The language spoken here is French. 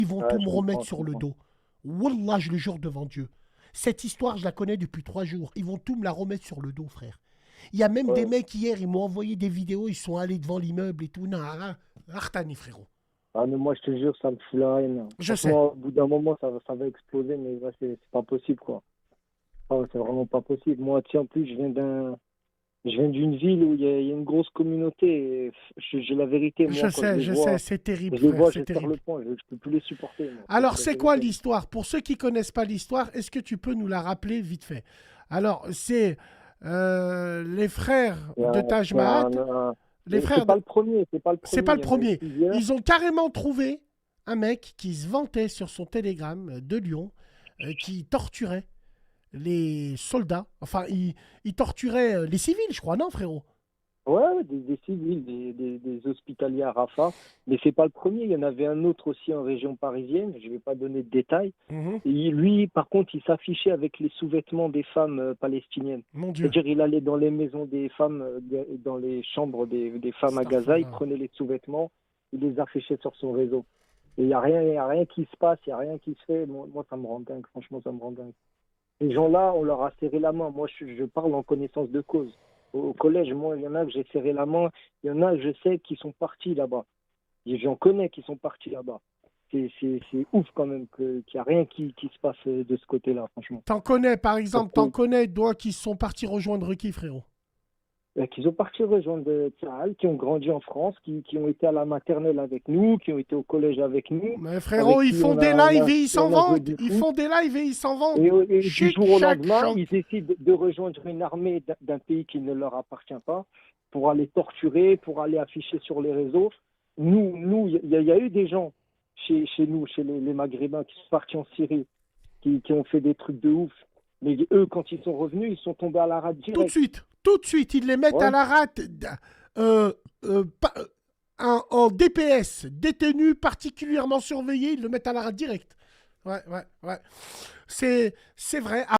Ils vont Ouais, tout me je remettre comprends, je sur le comprends. dos. Wallah, je le jure devant Dieu. Cette histoire, je la connais depuis 3 jours. Ils vont tout me la remettre sur le dos, frère. Il y a même des Ouais. mecs hier, ils m'ont envoyé des vidéos, ils sont allés devant l'immeuble et tout. Non, Artani, frérot. Ah, mais moi, je te jure, ça me fout la haine. Je sais. Franchement, au bout d'un moment, ça va exploser, mais ouais, c'est pas possible, quoi. Ah, c'est vraiment pas possible. Moi, tiens, en plus, je viens d'une ville où il y a une grosse communauté. Et j'ai la vérité, moi, quand Je sais, c'est je terrible, les frère, vois, c'est je serre le terrible. poing. Je peux plus les supporter, moi. Alors, C'est la c'est quoi vérité. l'histoire? Pour ceux qui connaissent pas l'histoire, est-ce que tu peux nous la rappeler vite fait? Alors, c'est les frères de Taj Mahal. Les C'est frères pas de... le premier, c'est pas le C'est premier. pas Il le y en a eu premier. plusieurs. Ils ont carrément trouvé un mec qui se vantait sur son télégramme de Lyon, qui torturait les soldats. Enfin, il torturait les civils, je crois, non, frérot? Ouais, ouais, des civils, des hospitaliers à Rafah. Mais c'est pas le premier. Il y en avait un autre aussi en région parisienne. Je vais pas donner de détails. Mhm. Et lui, par contre, il s'affichait avec les sous-vêtements des femmes palestiniennes. Mon Dieu. C'est-à-dire, il allait dans les maisons des femmes, dans les chambres des femmes à Gaza, il Astaghfirullah. prenait les sous-vêtements, il les affichait sur son réseau. Et il y a rien qui se passe, il n'y a rien qui se fait. Moi, ça me rend dingue, franchement, ça me rend dingue. Ces gens-là, on leur a serré la main. Moi, je parle en connaissance de cause. Au collège, moi, il y en a que j'ai serré la main. Il y en a, je sais, qui sont partis là-bas. Et j'en connais qui sont partis là-bas. C'est ouf quand même qu'il n'y a rien qui se passe de ce côté-là, franchement. T'en connais, par Parce exemple, t'en que, connais, toi, qui sont partis rejoindre qui, frérot? qu'ils ont parti rejoindre Tsahal, qui ont grandi en France, qui ont été à la maternelle avec nous, qui ont été au collège avec nous, Mais frérot, avec ils qui font des lives et ils s'en on a joué vantent. du Ils foot. font des lives et ils s'en vantent. Et du Chic, jour au chac, lendemain, choc. ils décident de rejoindre une armée d'un pays qui ne leur appartient pas pour aller torturer, pour aller afficher sur les réseaux. Il y a eu des gens chez nous, chez les Maghrébins, qui sont partis en Syrie, qui ont fait des trucs de ouf. Mais eux, quand ils sont revenus, ils sont tombés à la rade direct. Tout de suite, ils les mettent à Ouais. la rate en DPS, détenu particulièrement surveillé, ils le mettent à la rate direct. Ouais, ouais, ouais. C'est vrai.